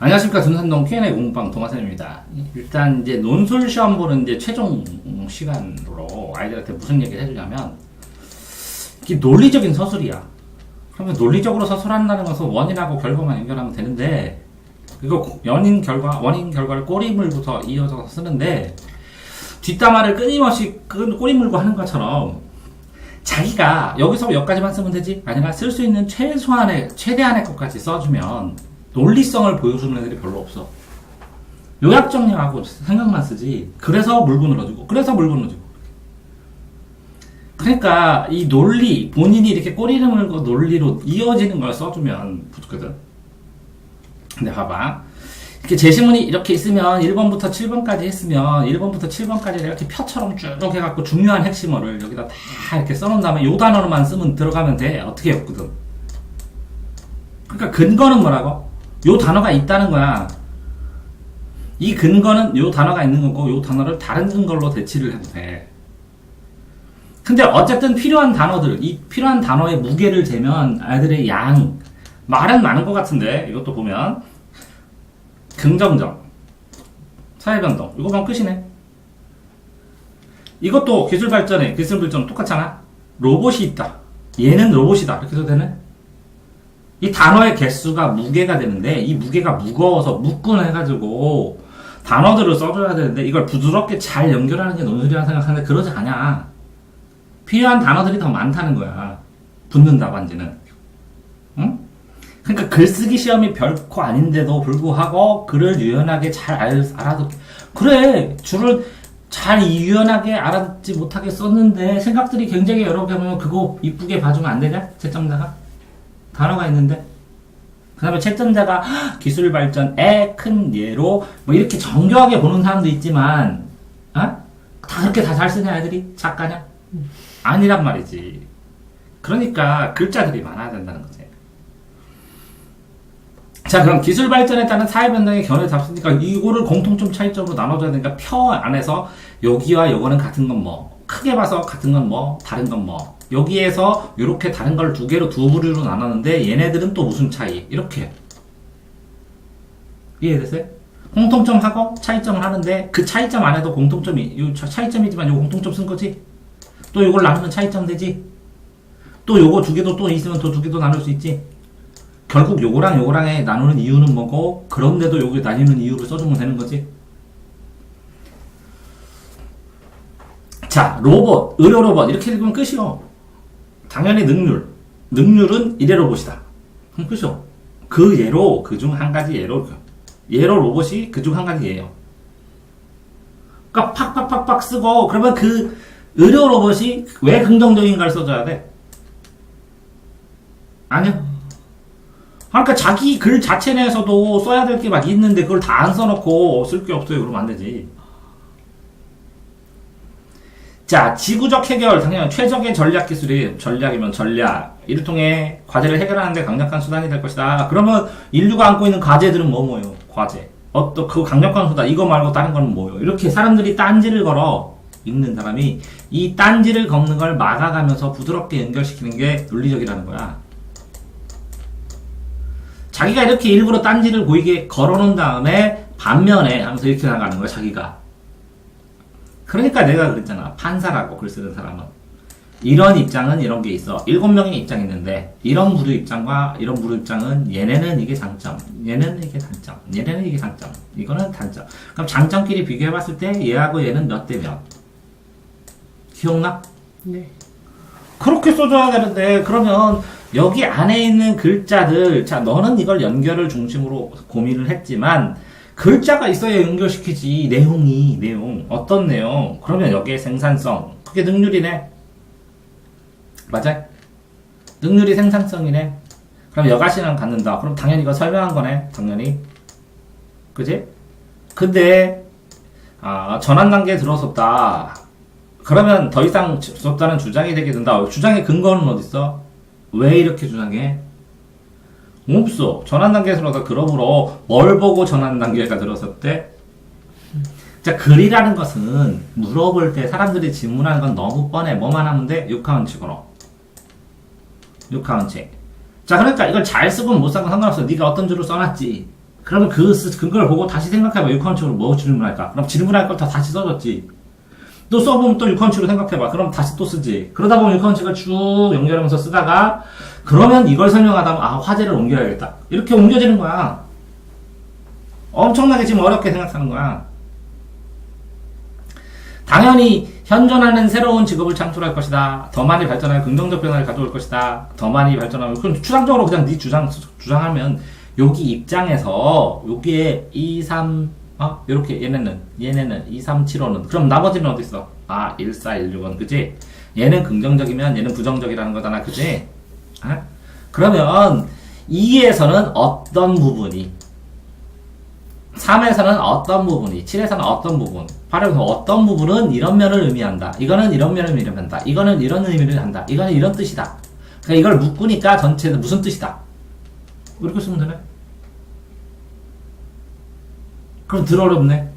안녕하십니까. 둔산동 Q&A 공부방 동화쌤입니다. 일단 이제 논술 시험 보는 이제 최종 시간으로 아이들한테 무슨 얘기를 해주냐면, 이게 논리적인 서술이야. 그러면 논리적으로 서술한다는 것은 원인하고 결과만 연결하면 되는데, 이거 원인 결과를 꼬리 물고서 이어져서 쓰는데, 뒷담화를 끊임없이 꼬리 물고 하는 것처럼, 자기가 여기서 여기까지만 쓰면 되지? 아니라 쓸 수 있는 최대한의 것까지 써주면, 논리성을 보여주는 애들이 별로 없어. 요약 정리하고 생각만 쓰지. 그래서 물고 늘어지고, 그러니까 이 논리, 본인이 이렇게 꼬리를 물고 논리로 이어지는 걸 써주면 좋거든. 근데 봐봐. 이렇게 제시문이 이렇게 있으면 1번부터 7번까지 했으면 1번부터 7번까지 이렇게 표처럼 쭉 해갖고 중요한 핵심어를 여기다 다 이렇게 써놓은 다음에 요 단어로만 쓰면 들어가면 돼. 어떻게 했거든. 그러니까 근거는 뭐라고? 요 단어가 있다는 거야. 이 근거는 요 단어가 있는 거고, 요 단어를 다른 근거로 대치를 해도 돼. 근데 어쨌든 필요한 단어들, 이 필요한 단어의 무게를 재면 아이들의 말은 많은 것 같은데, 이것도 보면, 긍정적, 사회변동, 이거만 끝이네. 이것도 기술발전에, 기술발전 똑같잖아. 로봇이 있다. 얘는 로봇이다. 이렇게 해도 되네? 이 단어의 개수가 무게가 되는데, 이 무게가 무거워서 묶근해가지고 단어들을 써줘야 되는데, 이걸 부드럽게 잘 연결하는 게 논술이라고 생각하는데 그러지 않아. 필요한 단어들이 더 많다는 거야. 붙는 답안지는. 응? 그러니까 글쓰기 시험이 별거 아닌데도 불구하고 글을 유연하게 잘 알아듣. 그래, 줄을 잘 유연하게 알아듣지 못하게 썼는데 생각들이 굉장히 여러 개면 그거 이쁘게 봐주면 안 되냐? 채점자가? 단어가 있는데, 그 다음에 채점자가 기술 발전의 큰 예로 뭐 이렇게 정교하게 보는 사람도 있지만, 다 그렇게 다 잘 쓰냐 애들이? 작가냐? 아니란 말이지. 그러니까 글자들이 많아야 된다는 거지. 자, 그럼 기술 발전에 따른 사회 변동의 견해를 잡으니까 이거를 공통점 차이점으로 나눠줘야 되니까 표 안에서 여기와 요거는 같은 건 뭐, 크게 봐서 같은 건 뭐, 다른 건 뭐, 여기에서 이렇게 다른 걸 두 개로 두 부류로 나눴는데 얘네들은 또 무슨 차이? 이렇게 이해됐어요? 공통점하고 차이점을 하는데 그 차이점 안에도 공통점이 요 차이점이지만 요 공통점 쓴 거지. 또 이걸 나누면 차이점 되지. 또 요거 두 개도 또 있으면 또 두 개도 나눌 수 있지. 결국 요거랑 요거랑에 나누는 이유는 뭐고, 그런데도 요게 나뉘는 이유를 써주면 되는 거지. 자, 로봇, 의료 로봇 이렇게 읽으면 끝이요. 당연히 능률은 이래 로봇이다. 그럼 끝이요. 그 예로, 그 중 한 가지 예로 로봇이 그 중 한 가지 예요. 그러니까 팍팍팍팍 쓰고, 그러면 그 의료 로봇이 왜 긍정적인가를 써줘야 돼? 아니요. 그러니까 자기 글 자체 내에서도 써야 될 게 막 있는데 그걸 다 안 써놓고 쓸 게 없어요. 그러면 안 되지. 자, 지구적 해결, 당연히 최적의 전략 기술이, 전략이면 전략, 이를 통해 과제를 해결하는 데 강력한 수단이 될 것이다. 그러면 인류가 안고 있는 과제들은 뭐예요? 과제. 그 강력한 수단, 이거 말고 다른 건 뭐예요? 이렇게 사람들이 딴지를 걸어, 읽는 사람이 이 딴지를 걷는 걸 막아가면서 부드럽게 연결시키는 게 논리적이라는 거야. 자기가 이렇게 일부러 딴지를 보이게 걸어놓은 다음에 반면에 하면서 이렇게 나가는 거야, 자기가. 그러니까 내가 그랬잖아. 판사라고 글 쓰는 사람은. 이런 입장은 이런 게 있어. 7명의 입장이 있는데, 이런 부류 입장과 이런 부류 입장은 얘네는 이게 장점, 얘는 이게 단점, 얘네는 이게 장점, 이거는 단점. 그럼 장점끼리 비교해봤을 때 얘하고 얘는 몇 대 몇? 기억나? 네. 그렇게 써줘야 되는데, 그러면 여기 안에 있는 글자들, 자, 너는 이걸 연결을 중심으로 고민을 했지만, 글자가 있어야 연결시키지. 내용. 어떤 내용? 그러면 여기에 생산성. 그게 능률이네. 맞아? 능률이 생산성이네. 그럼 여가시랑 갖는다. 그럼 당연히 이거 설명한 거네. 당연히. 그지? 근데, 전환 단계에 들어섰다. 그러면 더 이상 없다는 주장이 되게 된다. 주장의 근거는 어딨어? 왜 이렇게 주장해? 없어. 전환 단계에 들어서 그러므로 뭘 보고 전환 단계가 들어섰대? 자, 글이라는 것은 물어볼 때 사람들이 질문하는 건 너무 뻔해. 뭐만 하면 돼? 6하원칙 걸어. 6하원칙. 자, 그러니까 이걸 잘 쓰건 못 쓰건 상관없어. 네가 어떤 줄을 써놨지. 그러면 그걸 보고 다시 생각해봐. 육한축으로 뭐 질문할까? 그럼 질문할 걸 다 다시 써줬지. 또 써보면 또 육한축으로 생각해봐. 그럼 다시 또 쓰지. 그러다 보면 육한축을 쭉 연결하면서 쓰다가 그러면 이걸 설명하다 보면 아 화제를 옮겨야겠다. 이렇게 옮겨지는 거야. 엄청나게 지금 어렵게 생각하는 거야. 당연히 현존하는 새로운 직업을 창출할 것이다. 더 많이 발전할 긍정적 변화를 가져올 것이다. 더 많이 발전하면 그럼 추상적으로 그냥 네 주장하면 여기 입장에서 여기에 2, 3 이렇게 얘네는 2, 3, 7, 5는 그럼 나머지는 어디 있어? 1, 4, 1, 6은 그지? 얘는 긍정적이면 얘는 부정적이라는 거잖아, 그지? 그러면 2에서는 어떤 부분이 3에서는 어떤 부분이 7에서는 어떤 부분 8에서 어떤 부분은 이런 면을 의미한다. 이거는 이런 면을 의미한다. 이거는 이런 의미를 한다. 이거는 이런 뜻이다. 그러니까 이걸 묶으니까 전체는 무슨 뜻이다. 이렇게 쓰면 되네. 그럼 덜 어렵네.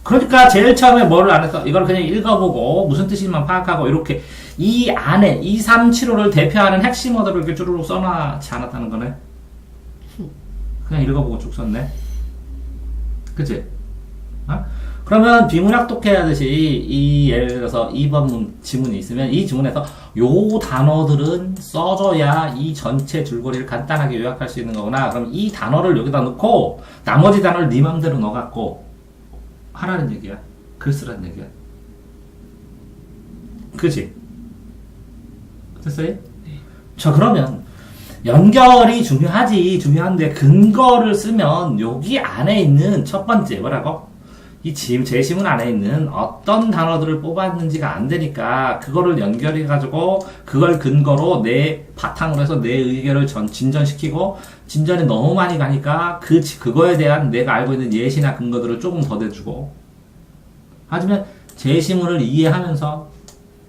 그러니까 제일 처음에 뭐를 안 해서 이걸 그냥 읽어보고 무슨 뜻인지만 파악하고 이렇게 이 안에 2, 3, 7, 5를 대표하는 핵심 워드를 이렇게 쭈루룩 써놔지 않았다는 거네. 그냥 읽어보고 쭉 썼네. 그치? 그러면 비문학독해 하듯이 예를 들어서 2번 지문이 있으면 이 지문에서 요 단어들은 써줘야 이 전체 줄거리를 간단하게 요약할 수 있는 거구나. 그럼 이 단어를 여기다 넣고 나머지 단어를 네 맘대로 넣어갖고 하라는 얘기야. 글 쓰라는 얘기야. 그치? 됐어요? 네. 자, 그러면 연결이 중요한데 근거를 쓰면 여기 안에 있는 첫 번째 뭐라고? 이 제시문 안에 있는 어떤 단어들을 뽑았는지가 안 되니까 그거를 연결해가지고 그걸 근거로 내 바탕으로 해서 내 의견을 진전시키고 진전이 너무 많이 가니까 그거에 대한 내가 알고 있는 예시나 근거들을 조금 더 대주고 하지만 제시문을 이해하면서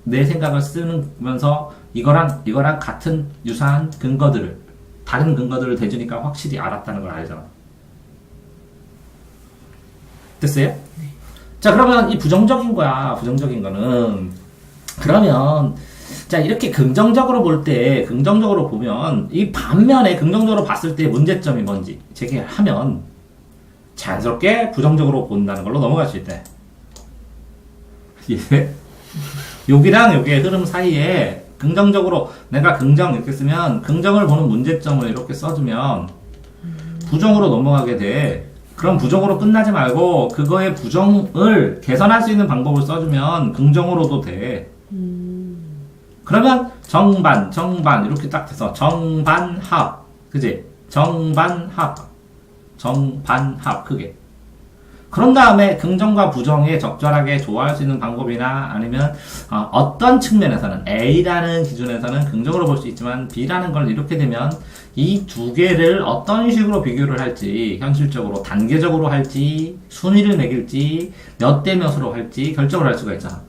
내 생각을 쓰면서 이거랑 같은 유사한 근거들을 다른 근거들을 대주니까 확실히 알았다는 걸 알잖아. 됐어요? 네. 자, 그러면 이 부정적인 거야. 부정적인 거는 그러면 자, 이렇게 긍정적으로 보면 이 반면에 긍정적으로 봤을 때 문제점이 뭔지 제기하면 자연스럽게 부정적으로 본다는 걸로 넘어갈 수 있대. 예. 여기랑 여기의 흐름 사이에 긍정적으로 내가 긍정 이렇게 쓰면 긍정을 보는 문제점을 이렇게 써주면 부정으로 넘어가게 돼. 그럼 부정으로 끝나지 말고 그거의 부정을 개선할 수 있는 방법을 써주면 긍정으로도 돼. 그러면 정반 이렇게 딱 돼서 정반합 그지? 정반합 크게. 그런 다음에 긍정과 부정에 적절하게 조화할 수 있는 방법이나 아니면 어떤 측면에서는 A라는 기준에서는 긍정으로 볼 수 있지만 B라는 걸 이렇게 되면 이 두 개를 어떤 식으로 비교를 할지 현실적으로 단계적으로 할지 순위를 매길지 몇 대 몇으로 할지 결정을 할 수가 있잖아.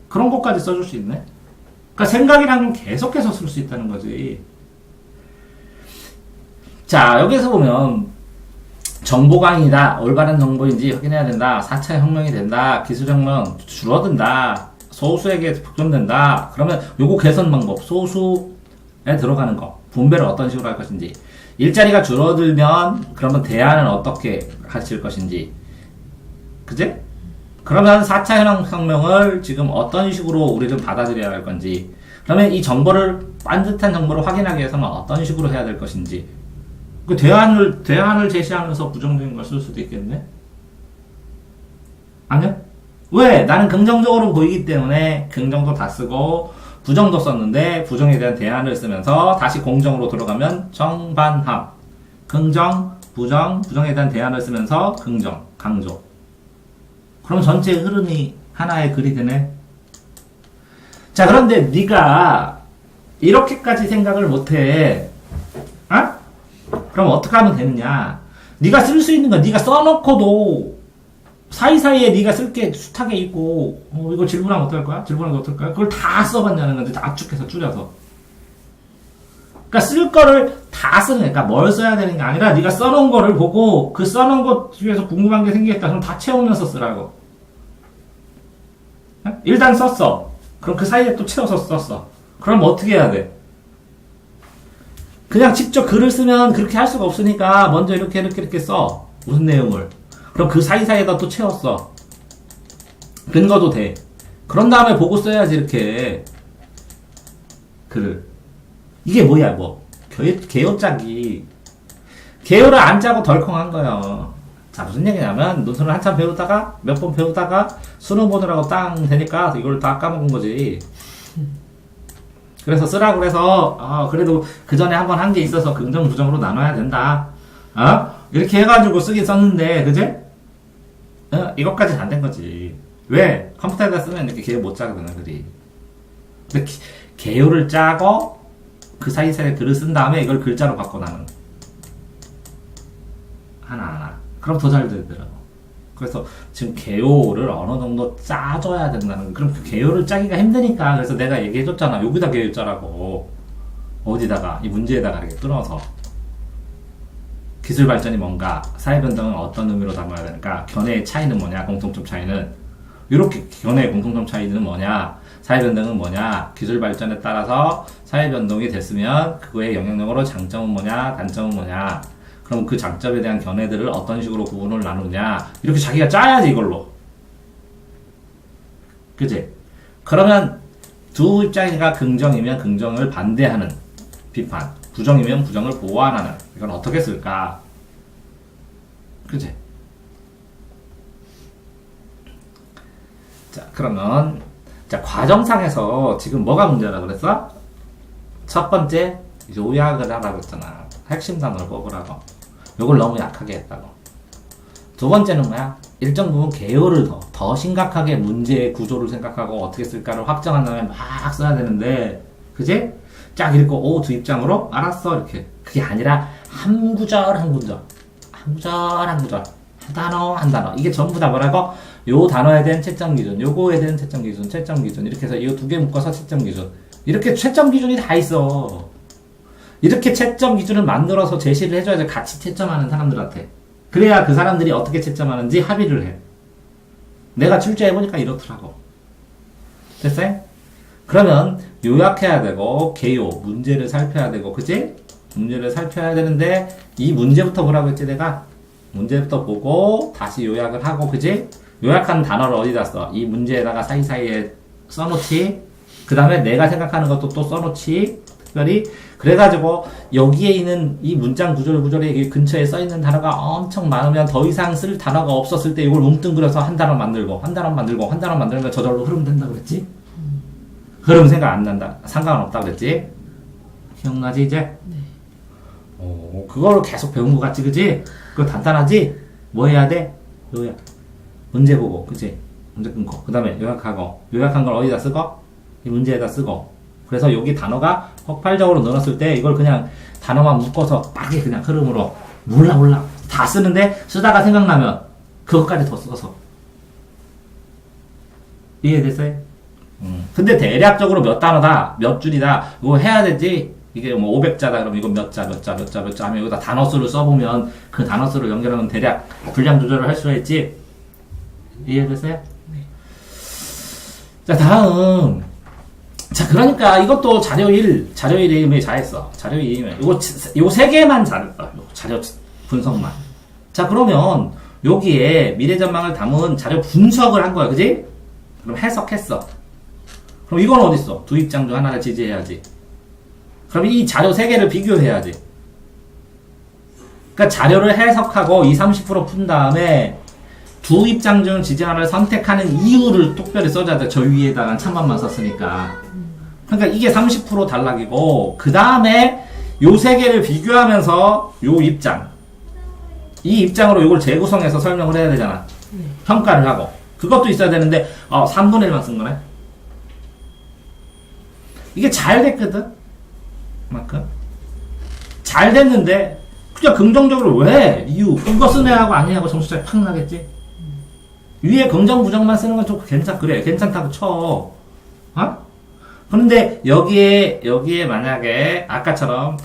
그런 것까지 써줄 수 있네. 그러니까 생각이라는 건 계속해서 쓸 수 있다는 거지. 자, 여기서 보면 정보강이다. 올바른 정보인지 확인해야 된다. 4차 혁명이 된다. 기술혁명 줄어든다. 소수에게 독점된다. 그러면 요거 개선 방법. 소수에 들어가는 거. 분배를 어떤 식으로 할 것인지. 일자리가 줄어들면 그러면 대안은 어떻게 하실 것인지. 그지? 그러면 4차 혁명을 지금 어떤 식으로 우리는 받아들여야 할 건지. 그러면 이 정보를 반듯한 정보를 확인하기 위해서는 어떤 식으로 해야 될 것인지. 그 대안을 제시하면서 부정적인 걸 쓸 수도 있겠네? 아니야? 왜? 나는 긍정적으로 보이기 때문에 긍정도 다 쓰고 부정도 썼는데 부정에 대한 대안을 쓰면서 다시 공정으로 들어가면 정반합. 긍정, 부정에 대한 대안을 쓰면서 긍정, 강조. 그럼 전체 흐름이 하나의 글이 되네? 자, 그런데 네가 이렇게까지 생각을 못해. 그럼 어떻게 하면 되느냐? 네가 쓸 수 있는 건 네가 써놓고도 사이사이에 네가 쓸 게 숱하게 있고 이거 질문하면 어떨 거야? 질문하면 어떨 거야? 그걸 다 써봤냐는 건데 압축해서 줄여서. 그러니까 쓸 거를 다 쓰는 그러니까 뭘 써야 되는 게 아니라 네가 써놓은 거를 보고 그 써놓은 것 중에서 궁금한 게 생기겠다. 그럼 다 채우면서 쓰라고. 일단 썼어. 그럼 그 사이에 또 채워서 썼어. 그럼 어떻게 해야 돼? 그냥 직접 글을 쓰면 그렇게 할 수가 없으니까 먼저 이렇게 써. 무슨 내용을. 그럼 그 사이사이에다 또 채웠어. 근거도 돼. 그런 다음에 보고 써야지 이렇게 글을. 이게 뭐야 뭐. 개요 짜기. 개요를 안 짜고 덜컹한 거예요. 자, 무슨 얘기냐면 노선을 한참 배우다가 몇 번 배우다가 수능 보느라고 땅 되니까 이걸 다 까먹은 거지. 그래서 쓰라고 그래서 그래도 그 전에 한번 한 게 있어서 긍정 부정으로 나눠야 된다. 이렇게 해가지고 쓰긴 썼는데 그제? 이것까지는 안 된 거지. 왜? 컴퓨터에다 쓰면 이렇게 개요 못 짜거든 글이. 근데 개요를 짜고 그 사이사이에 글을 쓴 다음에 이걸 글자로 바꿔 나는 하나하나. 그럼 더 잘 되더라고. 그래서 지금 개요를 어느 정도 짜줘야 된다는 거. 그럼 그 개요를 짜기가 힘드니까 그래서 내가 얘기해줬잖아. 여기다 개요 짜라고. 어디다가 이 문제에다가 이렇게 끊어서 기술 발전이 뭔가 사회변동은 어떤 의미로 담아야 되니까 견해의 차이는 뭐냐 공통점 차이는 이렇게 견해의 공통점 차이는 뭐냐 사회변동은 뭐냐 기술 발전에 따라서 사회변동이 됐으면 그거의 영향력으로 장점은 뭐냐 단점은 뭐냐 그럼 그 장점에 대한 견해들을 어떤 식으로 구분을 나누냐 이렇게 자기가 짜야지 이걸로. 그치? 그러면 두 입장이가 긍정이면 긍정을 반대하는 비판, 부정이면 부정을 보완하는 이건 어떻게 쓸까? 그치? 자, 그러면 자 과정상에서 지금 뭐가 문제라고 그랬어? 첫 번째 요약을 하라고 했잖아. 핵심 단어를 뽑으라고. 요걸 너무 약하게 했다고. 두 번째는 뭐야? 일정 부분 개요를 더 심각하게 문제의 구조를 생각하고 어떻게 쓸까를 확정한 다음에 막 써야 되는데, 그지? 쫙 읽고, 두 입장으로? 알았어. 이렇게. 그게 아니라, 한 구절, 한 구절. 한 구절, 한 구절. 한 단어, 한 단어. 이게 전부 다 뭐라고? 요 단어에 대한 채점 기준, 요거에 대한 채점 기준, 채점 기준. 이렇게 해서 이 두 개 묶어서 채점 기준. 이렇게 채점 기준이 다 있어. 이렇게 채점 기준을 만들어서 제시를 해줘야지 같이 채점하는 사람들한테. 그래야 그 사람들이 어떻게 채점하는지 합의를 해. 내가 출제해보니까 이렇더라고. 됐어요? 그러면 요약해야 되고 개요, 문제를 살펴야 되고 그치? 문제를 살펴야 되는데 이 문제부터 보라고 했지 내가? 문제부터 보고 다시 요약을 하고 그치? 요약한 단어를 어디다 써? 이 문제에다가 사이사이에 써놓지? 그 다음에 내가 생각하는 것도 또 써놓지? 특별히 그래가지고 여기에 있는 이 문장 구절에 근처에 써있는 단어가 엄청 많으면 더 이상 쓸 단어가 없었을 때 이걸 뭉뚱그려서 한 단어 만들고 한 단어 만들고 한 단어 만들면 저절로 흐름 된다 그랬지? 흐름 생각 안 난다. 상관없다 그랬지? 기억나지 이제? 네. 그거를 계속 배운 것 같지 그치? 그거 간단하지? 뭐 해야 돼? 요약. 문제 보고 그치? 문제 끊고 그 다음에 요약하고 요약한 걸 어디다 쓰고? 이 문제에다 쓰고 그래서 여기 단어가 폭발적으로 늘었을 때 이걸 그냥 단어만 묶어서 빠르게 그냥 흐름으로 몰라 다 쓰는데 쓰다가 생각나면 그것까지 더 써서 이해됐어요? 근데 대략적으로 몇 단어다 몇 줄이다 이거 해야 되지. 이게 뭐 500자다 그러면 이거 몇 자 하면 여기다 단어 수를 써보면 그 단어 수를 연결하면 대략 분량 조절을 할 수가 있지. 이해됐어요? 네. 자 다음 자, 그러니까 이것도 자료 1이 잘했어. 자료 2면 요 세 개만 잘했다. 자료 분석만. 자, 그러면 여기에 미래 전망을 담은 자료 분석을 한 거야. 그지? 그럼 해석했어. 그럼 이건 어딨어? 두 입장 중 하나를 지지해야지. 그럼 이 자료 세 개를 비교해야지. 그러니까 자료를 해석하고 30%푼 다음에 두 입장 중 지지 하나를 선택하는 이유를 특별히 써줘야 돼. 저 위에다가 참만만 썼으니까. 그러니까 이게 30% 단락이고 그 다음에 요 세 개를 비교하면서 요 입장 이 입장으로 이걸 재구성해서 설명을 해야 되잖아. 평가를 하고 그것도 있어야 되는데 3분의 1만 쓴 거네. 이게 잘 됐거든. 그만큼 잘 됐는데 그냥 긍정적으로 왜? 이유 이거 쓰네 하고 아니냐고 점수 차이 팍 나겠지. 위에 긍정 부정만 쓰는 건 좀 그래 괜찮다고 쳐. 그런데 여기에 만약에 아까처럼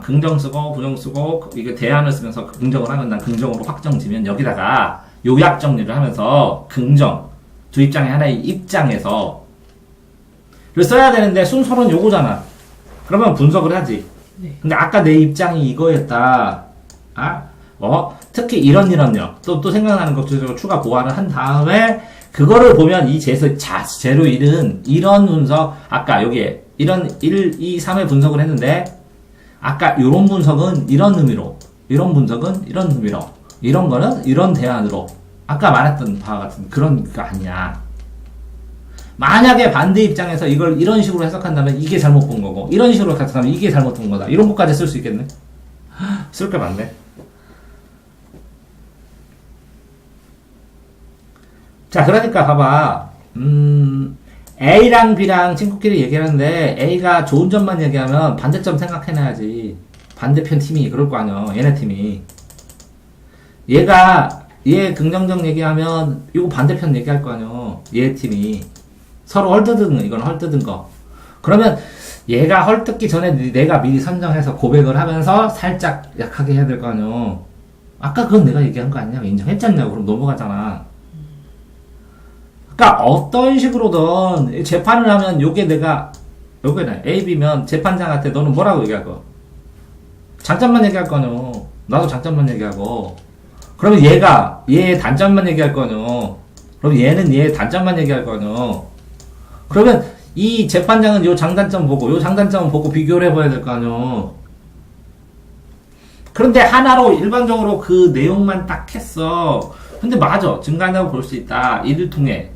긍정 쓰고 부정 쓰고 이게 대안을 쓰면서 긍정을 하면 난 긍정으로 확정 지면 여기다가 요약 정리를 하면서 긍정 두 입장의 하나의 입장에서 를 써야 되는데 순서는 요거잖아. 그러면 분석을 하지. 네. 근데 아까 내 입장이 이거였다. 특히 이런요. 또 생각나는 것들을 추가 보완을 한 다음에, 그거를 보면 이 재료 1은 이런 분석, 아까 여기에 이런 1, 2, 3의 분석을 했는데, 아까 이런 분석은 이런 의미로, 이런 분석은 이런 의미로, 이런 거는 이런 대안으로, 아까 말했던 바와 같은 그런 거 아니야. 만약에 반대 입장에서 이걸 이런 식으로 해석한다면 이게 잘못 본 거고, 이런 식으로 해석하면 이게 잘못 본 거다. 이런 것까지 쓸 수 있겠네? 쓸 게 많네. 자, 그러니까 봐봐. A랑 B랑 친구끼리 얘기하는데 A가 좋은 점만 얘기하면 반대점 생각해놔야지. 반대편 팀이 그럴 거 아니야. 얘네 팀이. 얘 긍정적 얘기하면 이거 반대편 얘기할 거 아니야. 얘 팀이. 서로 헐뜯은, 이건 헐뜯은 거. 그러면 얘가 헐뜯기 전에 내가 미리 선정해서 고백을 하면서 살짝 약하게 해야 될 거 아니야. 아까 그건 내가 얘기한 거 아니냐? 인정했잖냐고. 그럼 넘어가잖아. 그러니까 어떤 식으로든 재판을 하면 요게는 A, B면 재판장한테 너는 뭐라고 얘기할 거? 장점만 얘기할 거뇨. 나도 장점만 얘기하고. 그러면 얘의 단점만 얘기할 거뇨. 그럼 얘는 얘의 단점만 얘기할 거뇨. 그러면 이 재판장은 요 장단점 보고 요 장단점 보고 비교를 해봐야 될 거 아뇨. 그런데 하나로 일반적으로 그 내용만 딱 했어. 근데 맞아. 증가한다고 볼 수 있다. 이를 통해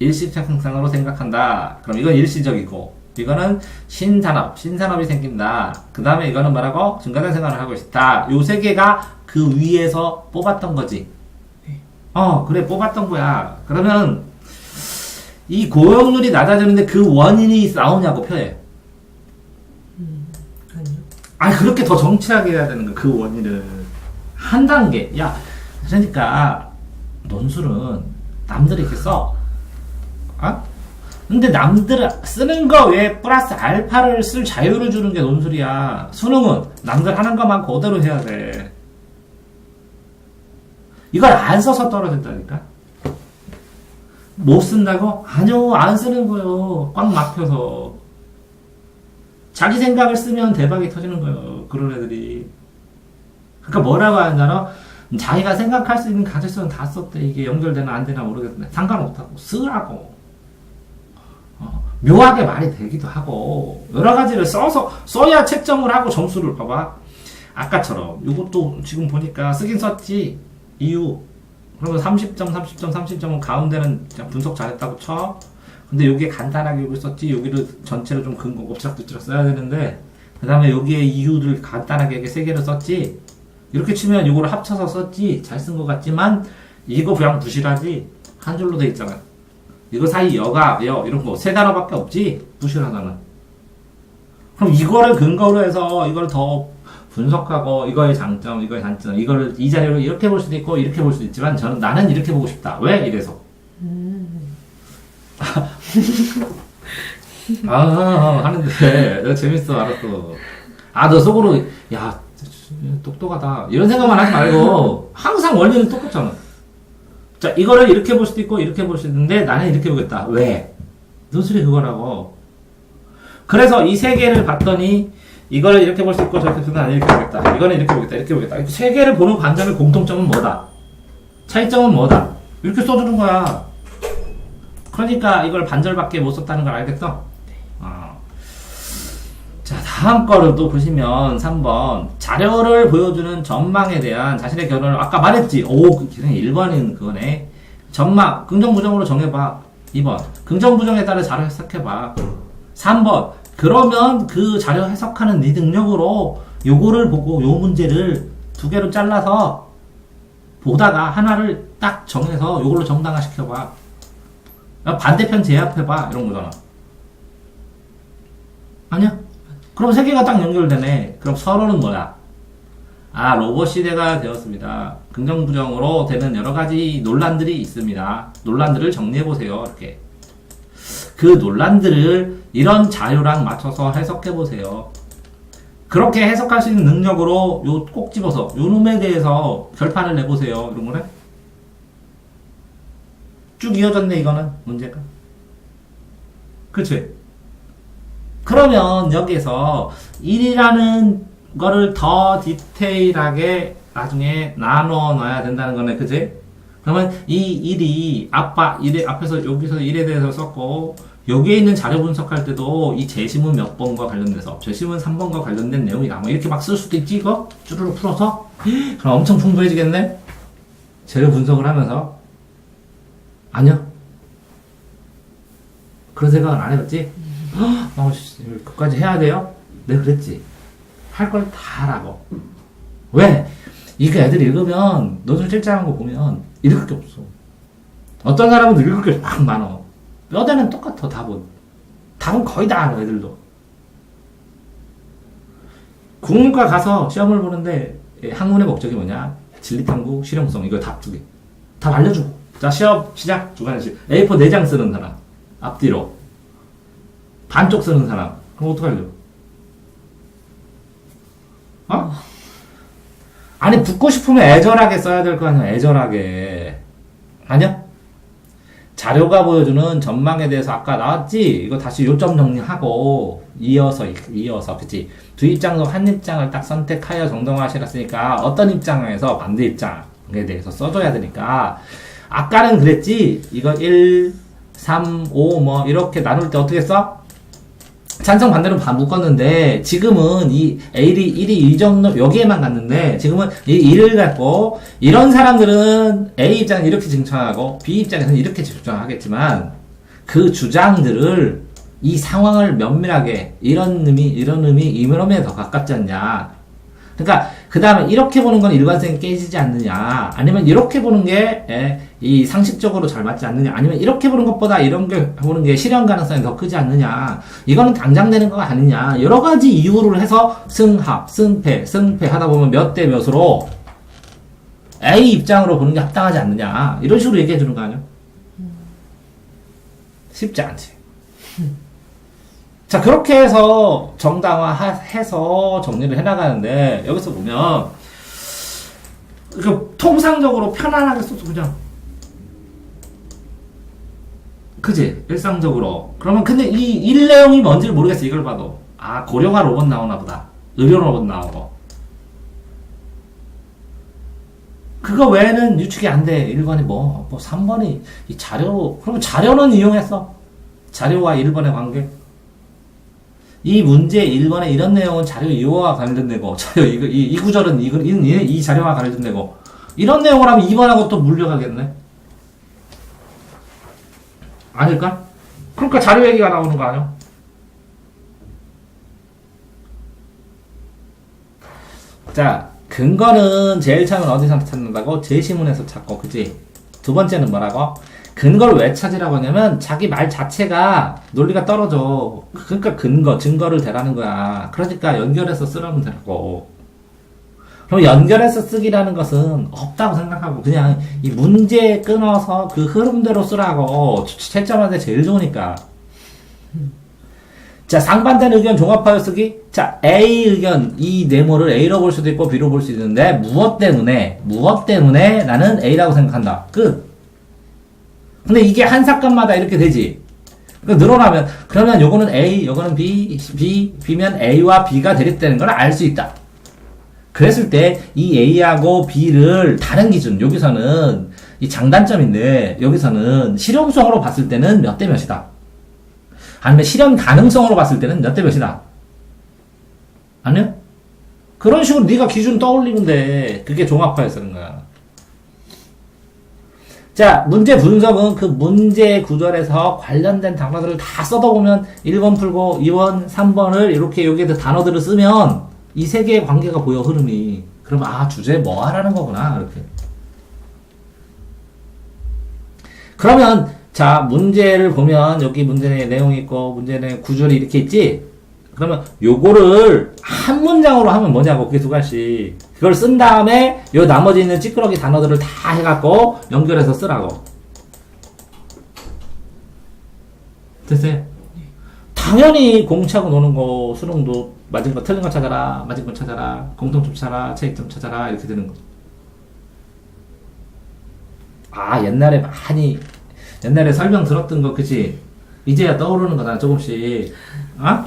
일시생산으로 생각한다. 그럼 이건 일시적이고, 이거는 신산업이 생긴다. 그 다음에 이거는 뭐라고? 증가된 생활을 하고 있다. 요 세 개가 그 위에서 뽑았던 거지. 그래, 뽑았던 거야. 그러면 이 고용률이 낮아지는데 그 원인이 나오냐고, 표에. 아니요. 그렇게 더 정치하게 해야 되는 거야, 그 원인을. 한 단계. 야, 그러니까 논술은 남들이 이렇게 써. 근데 남들 쓰는 거 외에 플러스 알파를 쓸 자유를 주는 게 논술이야. 수능은 남들 하는 것만 그대로 해야 돼. 이걸 안 써서 떨어진다니까. 못 쓴다고? 아니요, 안 쓰는 거요. 꽉 막혀서. 자기 생각을 쓰면 대박이 터지는 거예요. 그런 애들이. 그러니까 뭐라고 하잖아. 자기가 생각할 수 있는 가능성은 다 썼대. 이게 연결되나 안 되나 모르겠는데 상관없다고. 쓰라고. 묘하게 말이 되기도 하고 여러 가지를 써야 채점을 하고 점수를 봐봐. 아까처럼 이것도 지금 보니까 쓰긴 썼지. 이유 그러면 30점은 가운데는 그냥 분석 잘했다고 쳐. 근데 여기에 간단하게 여기 썼지. 여기를 전체를 좀 근거 엎치락뒤치락 써야 되는데 그 다음에 여기에 이유를 간단하게 이렇게 세 개를 썼지. 이렇게 치면 이거를 합쳐서 썼지. 잘 쓴 것 같지만 이거 그냥 부실하지. 한 줄로 돼 있잖아. 이거 사이 이런 거 세 단어밖에 없지. 부실하다는. 그럼 이거를 근거로 해서 이걸 더 분석하고 이거의 장점, 이거의 단점, 이거를 이 자료로 이렇게 볼 수도 있고 이렇게 볼 수도 있지만 나는 이렇게 보고 싶다. 왜? 이래서. 하는데 내가 재밌어. 알았어. 너 속으로 야 똑똑하다 이런 생각만 하지 말고 항상 원리는 똑같잖아. 자, 이거를 이렇게 볼 수도 있고 이렇게 볼 수 있는데 나는 이렇게 보겠다. 왜? 논술이 그거라고. 그래서 이 세 개를 봤더니 이거를 이렇게 볼 수 있고 저렇게 보면 나는 이렇게 보겠다. 이거는 이렇게 보겠다. 이렇게 보겠다. 세 개를 보는 관점의 공통점은 뭐다? 차이점은 뭐다? 이렇게 써주는 거야. 그러니까 이걸 반절밖에 못 썼다는 걸 알겠어? 자, 다음 거를 또 보시면 3번 자료를 보여주는 전망에 대한 자신의 결론을 아까 말했지. 그냥 1번은 그거네. 전망 긍정부정으로 정해봐. 2번 긍정부정에 따라 자료 해석해봐. 3번 그러면 그 자료 해석하는 네 능력으로 요거를 보고 요 문제를 두 개로 잘라서 보다가 하나를 딱 정해서 요걸로 정당화시켜봐. 반대편 제압해봐. 이런 거잖아. 아니야? 그럼 세 개가 딱 연결되네. 그럼 서로는 뭐야? 로봇 시대가 되었습니다. 긍정부정으로 되는 여러 가지 논란들이 있습니다. 논란들을 정리해보세요. 이렇게. 그 논란들을 이런 자료랑 맞춰서 해석해보세요. 그렇게 해석할 수 있는 능력으로 꼭 집어서 요 놈에 대해서 결판을 내보세요. 이런 거네? 쭉 이어졌네, 이거는. 문제가. 그치? 그러면 여기에서 1이라는 거를 더 디테일하게 나중에 나눠 놔야 된다는 거네, 그지? 그러면 이 1이 앞에서 여기서 1에 대해서 썼고, 여기에 있는 자료 분석할 때도 이 재심은 몇 번과 관련돼서, 재심은 3번과 관련된 내용이다. 뭐 이렇게 막 쓸 수도 있지, 이거? 쭈루루 풀어서? 그럼 엄청 풍부해지겠네? 재료 분석을 하면서. 아니요. 그런 생각은 안 해봤지? 그까지 해야 돼요? 내가 그랬지. 할 걸 다 하라고. 왜? 이거 애들 읽으면, 노출 실장한 거 보면, 읽을 게 없어. 어떤 사람은 읽을 게 막 많아. 몇 애는 똑같아, 답은. 답은 거의 다 알아, 애들도. 국문과 가서 시험을 보는데, 학문의 목적이 뭐냐? 진리탐구, 실용성, 이거 답 2개. 답 알려주고. 자, 시험 시작. 주관식. A4 4장 쓰는 사람. 앞뒤로. 반쪽 쓰는 사람. 그럼 어떡하려고? 어? 아니, 붙고 싶으면 애절하게 써야 될 거 아니야, 애절하게. 아니야? 자료가 보여주는 전망에 대해서 아까 나왔지? 이거 다시 요점 정리하고, 이어서, 그치? 두 입장 중 한 입장을 딱 선택하여 정정하시랬으니까, 어떤 입장에서 반대 입장에 대해서 써줘야 되니까, 아까는 그랬지? 이거 1, 3, 5, 뭐, 이렇게 나눌 때 어떻게 써? 찬성 반대로 묶었는데, 지금은 이 1이 이 정도, 여기에만 갔는데, 지금은 이 1을 갖고, 이런 사람들은 A 입장은 이렇게 증정하고, B 입장에서는 이렇게 증정하겠지만, 그 주장들을, 이 상황을 면밀하게, 이런 의미, 이런 의미에 더 가깝지 않냐. 그러니까, 그 다음에 이렇게 보는 건 일관성이 깨지지 않느냐, 아니면 이렇게 보는 게, 이 상식적으로 잘 맞지 않느냐, 아니면 이렇게 보는 것보다 이런 게 보는 게 실현 가능성이 더 크지 않느냐, 이거는 당장 되는 거 아니냐, 여러 가지 이유를 해서 승합, 승패 하다 보면 몇 대 몇으로 A 입장으로 보는 게 합당하지 않느냐, 이런 식으로 얘기해 주는 거 아니야? 쉽지 않지. 자, 그렇게 해서 정당화해서 정리를 해나가는데, 여기서 보면, 그 통상적으로 편안하게 써서 그냥, 그지? 일상적으로. 그러면 근데 이 일 내용이 뭔지를 모르겠어, 이걸 봐도. 아, 고령화 로봇 나오나 보다. 의료 로봇 나오고. 그거 외에는 유축이 안 돼. 1번이 뭐 3번이, 이 자료, 그러면 자료는 이용했어. 자료와 1번의 관계. 이 문제 1번에 이런 내용은 자료 이용과 관련되고, 이 구절은 이 자료와 관련되고, 이런 내용을 하면 2번하고 또 물려가겠네? 아닐까? 그러니까 자료 얘기가 나오는 거 아니야? 자, 근거는 제일 처음엔 어디서 찾는다고? 제시문에서 찾고, 그치? 두 번째는 뭐라고? 근거를 왜 찾으라고 하냐면, 자기 말 자체가 논리가 떨어져. 그러니까 증거를 대라는 거야. 그러니까 연결해서 쓰라면 되고. 그럼 연결해서 쓰기라는 것은 없다고 생각하고, 그냥 이 문제에 끊어서 그 흐름대로 쓰라고. 채점할 때 제일 좋으니까. 자, 상반된 의견 종합하여 쓰기. 자, A 의견, 이 네모를 A로 볼 수도 있고 B로 볼 수 있는데, 무엇 때문에 나는 A라고 생각한다. 끝. 근데 이게 한 사건마다 이렇게 되지. 늘어나면, 그러면 요거는 A, 요거는 B면 A와 B가 대립되는 걸 알 수 있다. 그랬을 때, 이 A하고 B를 다른 기준, 여기서는 이 장단점인데, 여기서는 실용성으로 봤을 때는 몇 대 몇이다. 아니면 실현 가능성으로 봤을 때는 몇 대 몇이다. 아니요? 그런 식으로 네가 기준 떠올리면 돼. 그게 종합화에 쓰는 거야. 자, 문제 분석은 그 문제 구절에서 관련된 단어들을 다 써다보면 1번 풀고 2번, 3번을 이렇게 여기에 단어들을 쓰면 이 세 개의 관계가 보여, 흐름이. 그러면 아, 주제 뭐 하라는 거구나, 이렇게. 그러면 자, 문제를 보면 여기 문제의 내용이 있고 문제의 구절이 이렇게 있지? 그러면 요거를 한 문장으로 하면 뭐냐고, 그게 두 가지. 그걸 쓴 다음에 요 나머지 있는 찌끄러기 단어들을 다 해갖고 연결해서 쓰라고. 됐어요? 당연히 공차고 노는 거, 수능도 맞은 거 틀린 거 찾아라, 맞은 거 찾아라, 공통점 찾아라, 차이점 찾아라, 이렇게 되는 거. 아, 옛날에 설명 들었던 거, 그치? 이제야 떠오르는 거다, 조금씩. 어?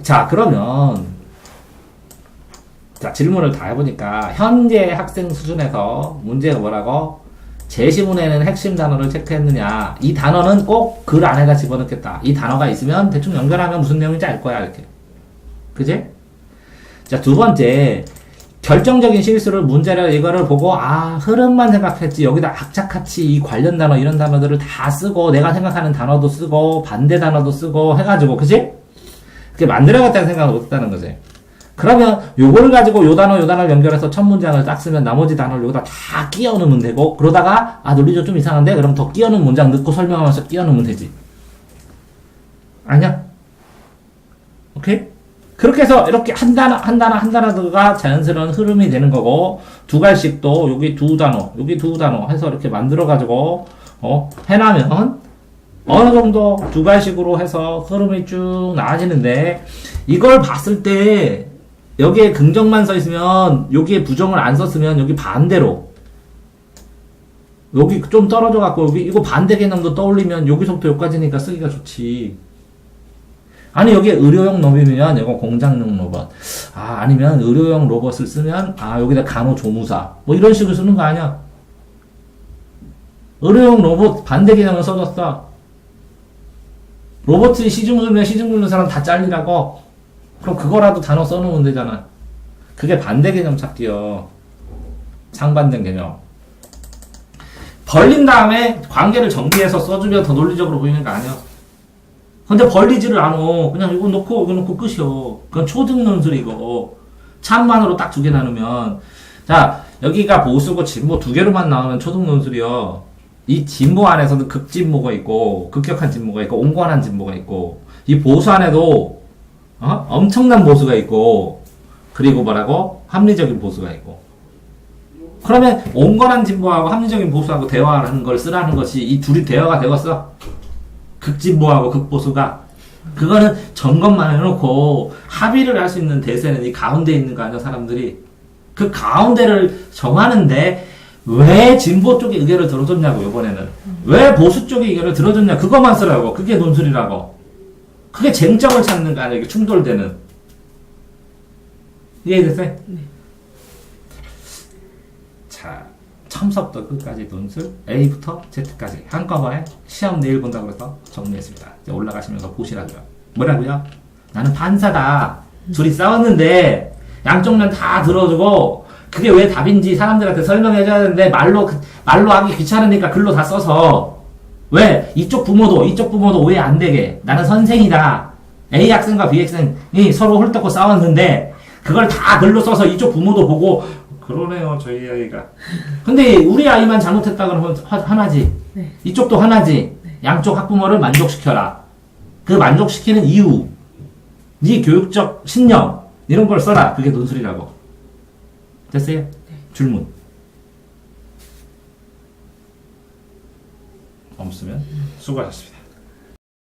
자, 그러면, 자, 질문을 다 해보니까, 현재 학생 수준에서 문제가 뭐라고? 제시문에는 핵심 단어를 체크했느냐. 이 단어는 꼭 글 안에다 집어넣겠다. 이 단어가 있으면 대충 연결하면 무슨 내용인지 알 거야, 이렇게. 그지? 자, 두 번째. 결정적인 실수를 문제를 이거를 보고 흐름만 생각했지 여기다 악착같이 이 관련 단어 이런 단어들을 다 쓰고 내가 생각하는 단어도 쓰고 반대 단어도 쓰고 해가지고 그치? 그게 만들어갔다는 생각을 못했다는 거지. 그러면 요걸 가지고 요 단어를 연결해서 첫 문장을 딱 쓰면 나머지 단어를 여기다 다 끼워 넣으면 되고 그러다가 논리적 좀 이상한데 그럼 더 끼워 넣은 문장 넣고 설명하면서 끼워 넣으면 되지. 아니야? 오케이? 그렇게 해서 이렇게 한 단어가 자연스러운 흐름이 되는 거고, 두 갈씩 또 여기 두 단어 해서 이렇게 만들어가지고, 해나면, 어느 정도 두 갈씩으로 해서 흐름이 쭉 나아지는데, 이걸 봤을 때, 여기에 긍정만 써 있으면, 여기에 부정을 안 썼으면, 여기 반대로, 여기 좀 떨어져 갖고, 여기 이거 반대 개념도 떠올리면, 여기서부터 여기까지니까 쓰기가 좋지. 아니 여기에 의료용 로봇이면 이거 공장용 로봇 아니면 의료용 로봇을 쓰면 여기다 간호조무사 뭐 이런 식으로 쓰는 거 아니야. 의료용 로봇 반대 개념을 써줬어. 로봇이 시중 긁는 사람 다 잘리라고. 그럼 그거라도 단어 써놓으면 되잖아. 그게 반대 개념 찾기요. 상반된 개념. 벌린 다음에 관계를 정비해서 써주면 더 논리적으로 보이는 거 아니야. 근데 벌리지를 않아. 그냥 이거 놓고 끝이요. 그건 초등 논술 이거. 참만으로 딱 두 개 나누면. 자, 여기가 보수고 진보 두 개로만 나오면 초등 논술이요. 이 진보 안에서도 극진보가 있고, 급격한 진보가 있고, 온건한 진보가 있고, 이 보수 안에도, 엄청난 보수가 있고, 그리고 뭐라고? 합리적인 보수가 있고. 그러면 온건한 진보하고 합리적인 보수하고 대화하는 걸 쓰라는 것이 이 둘이 대화가 되었어. 극진보하고 극보수가. 그거는 점검만 해놓고 합의를 할 수 있는 대세는 이 가운데 있는 거 아니야, 사람들이. 그 가운데를 정하는데 왜 진보 쪽의 의견을 들어줬냐고, 이번에는. 왜 보수 쪽의 의견을 들어줬냐, 그것만 쓰라고. 그게 논술이라고. 그게 쟁점을 찾는 거 아니야, 이게 충돌되는. 이해됐어요? 네. 자, 처음부터 끝까지 논술 A부터 Z까지 한꺼번에 시험 내일 본다고 해서 정리했습니다. 이제 올라가시면서 보시라고요. 뭐라고요? 나는 판사다. 둘이 싸웠는데 양쪽 면 다 들어주고 그게 왜 답인지 사람들한테 설명해줘야 되는데 말로 하기 귀찮으니까 글로 다 써서 왜 이쪽 부모도 오해 안 되게 나는 선생이다. A 학생과 B 학생이 서로 헐떡고 싸웠는데 그걸 다 글로 써서 이쪽 부모도 보고 그러네요, 저희 아이가. 근데 우리 아이만 잘못했다 그러면 하나지. 네. 이쪽도 하나지. 네. 양쪽 학부모를 만족시켜라. 그 만족시키는 이유, 네 교육적 신념 이런 걸 써라. 그게 논술이라고. 됐어요? 네. 줄문. 없으면 수고하셨습니다.